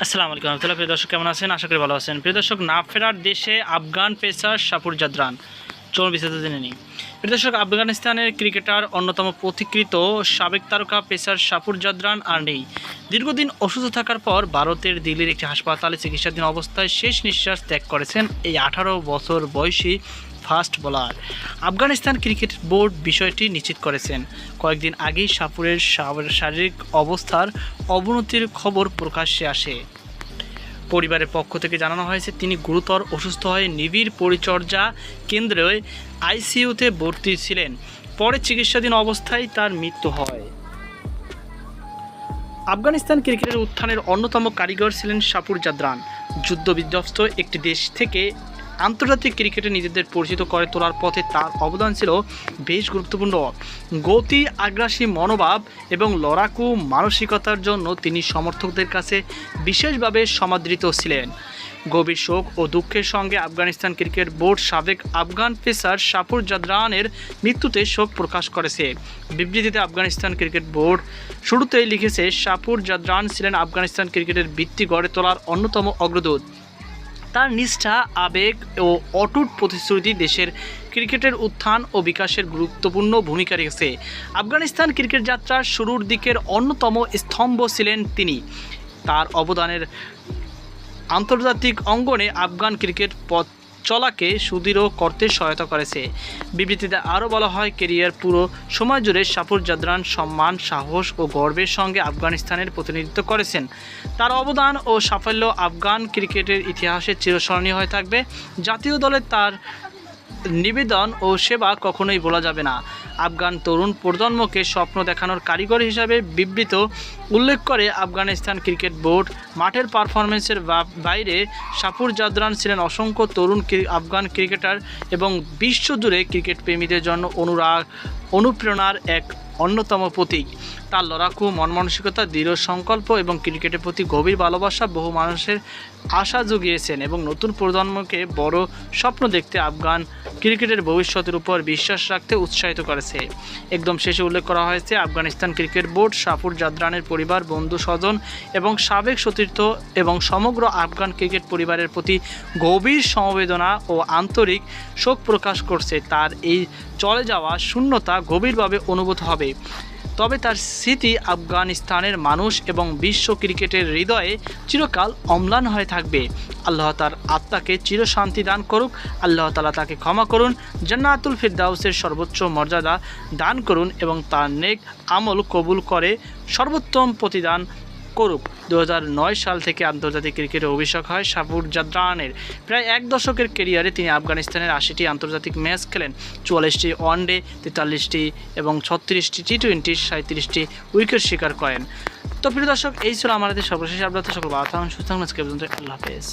আসসালামু আলাইকুম রহমতুল্লাহ। প্রিয় দর্শক কেমন আছেন? আশা করি ভালো আছেন। প্রিয় দর্শক, না ফেরার দেশে আফগান পেসার সাপুর জাদরান, চলুন বিস্তারিত জেনে নিই। প্রিয় দর্শক, আফগানিস্তানের ক্রিকেটার অন্যতম প্রতিকৃত সাবেক তারকা পেসার সাপুর জাদরান আর নেই। দীর্ঘদিন অসুস্থ থাকার পর ভারতের দিল্লির একটি হাসপাতালে চিকিৎসাধীন অবস্থায় শেষ নিঃশ্বাস ত্যাগ করেছেন এই 18 বছর বয়সী fast bowler. Afghanistan cricket board বিষয়টি নিশ্চিত করেছেন। কয়েকদিন আগেই সাপুরের শারীরিক অবস্থার অবনতির খবর প্রকাশ্যে আসে। পরিবারের পক্ষ থেকে জানানো হয়েছে তিনি গুরুতর অসুস্থ হয়ে নিবিড় পরিচর্যা কেন্দ্রে আইসিইউতে ভর্তি ছিলেন। পরে চিকিৎসাধীন অবস্থায় তার মৃত্যু হয়। আফগানিস্তান ক্রিকেটের উত্থানের অন্যতম কারিগর ছিলেন সাপুর জাদরান। যুদ্ধ বিধ্বস্ত একটি দেশ থেকে আন্তর্জাতিক ক্রিকেটে নিজেদের পরিচিত করে তোলার পথে তার অবদান ছিল বেশ গুরুত্বপূর্ণ। গতি, আগ্রাসী মনোভাব এবং লড়াকু মানসিকতার জন্য তিনি সমর্থকদের কাছে বিশেষভাবে সমাদৃত ছিলেন। গভীর শোক ও দুঃখের সঙ্গে আফগানিস্তান ক্রিকেট বোর্ড সাবেক আফগান পেসার সাপুর জাদরানের মৃত্যুতে শোক প্রকাশ করেছে। বিবৃতিতে আফগানিস্তান ক্রিকেট বোর্ড শুরুতেই লিখেছে, সাপুর জাদরান ছিলেন আফগানিস্তান ক্রিকেটের ভিত্তি গড়ে তোলার অন্যতম অগ্রদূত। তার নিষ্ঠা, আবেগ ও অটুট প্রতিশ্রুতি দেশের ক্রিকেটের উত্থান ও বিকাশের গুরুত্বপূর্ণ ভূমিকা রেখেছে। আফগানিস্তান ক্রিকেট যাত্রার শুরুর দিকের অন্যতম স্তম্ভ ছিলেন তিনি। তার অবদানের আন্তর্জাতিক অঙ্গনে আফগান ক্রিকেট পথ চলাকে সুদৃঢ় করতে সহায়তা করেছে। বিবৃতিতে আরও বলা হয়, কেরিয়ার পুরো সময় জুড়ে সাপুর জাদরান সম্মান, সাহস ও গর্বের সঙ্গে আফগানিস্তানের প্রতিনিধিত্ব করেছেন। তার অবদান ও সাফল্য আফগান ক্রিকেটের ইতিহাসে চিরস্মরণীয় হয়ে থাকবে। জাতীয় দলে তার নিবেদন ও সেবা কখনোই ভোলা যাবে না। আফগান তরুণ প্রজন্মকে স্বপ্ন দেখানোর কারিগর হিসাবে বিবৃত উল্লেখ করে আফগানিস্তান ক্রিকেট বোর্ড। মাঠের পারফরমেন্সের বাইরে সাপুর জাদরান ছিলেন অসংখ্য তরুণ আফগান ক্রিকেটার এবং বিশ্বজুড়ে ক্রিকেট প্রেমীদের জন্য অনুপ্রেরণার এক অন্যতম প্রতীক। তার লড়াকু মন মানসিকতা, দৃঢ় সংকল্প এবং ক্রিকেটের প্রতি গভীর ভালোবাসা বহু মানুষের আশা জুগিয়েছেন এবং নতুন প্রজন্মকে বড় স্বপ্ন দেখতে, আফগান ক্রিকেটের ভবিষ্যতের উপর বিশ্বাস রাখতে উৎসাহিত করেছে। একদম শেষে উল্লেখ করা হয়েছে, আফগানিস্তান ক্রিকেট বোর্ড সাপুর জাদরানের পরিবার, বন্ধু স্বজন এবং সাবেক সতীর্থ এবং সমগ্র আফগান ক্রিকেট পরিবারের প্রতি গভীর সমবেদনা ও আন্তরিক শোক প্রকাশ করছে। তার এই চলে যাওয়া শূন্যতা গভীরভাবে অনুভূত হবে, তবে তার স্মৃতি আফগানিস্তানের মানুষ এবং বিশ্ব ক্রিকেটের হৃদয়ে চিরকাল অম্লান হয়ে থাকবে। আল্লাহ তার আত্মাকে চিরশান্তি দান করুক। আল্লাহ তাআলা তাকে ক্ষমা করুন, জান্নাতুল ফিরদাউসের সর্বোচ্চ মর্যাদা দান করুন এবং তার নেক আমল কবুল করে সর্বোত্তম প্রতিদান করুক। 2009 সাল থেকে আন্তর্জাতিক ক্রিকেটে অভিষেক হয় সাপুর জাদরানের। প্রায় এক দশকের ক্যারিয়ারে তিনি আফগানিস্তানের 80টি আন্তর্জাতিক ম্যাচ খেলেন, 44টি ওয়ানডে, 43টি এবং 36টি টি-20, 37টি উইকেট শিকার করেন। তো প্রিয় দর্শক, এই ছিল আমাদের সর্বশেষ আপডেট। সকল ভালো থাকুন, সুস্থ থাকুন। আজকে পর্যন্ত, আল্লাহ হাফেজ।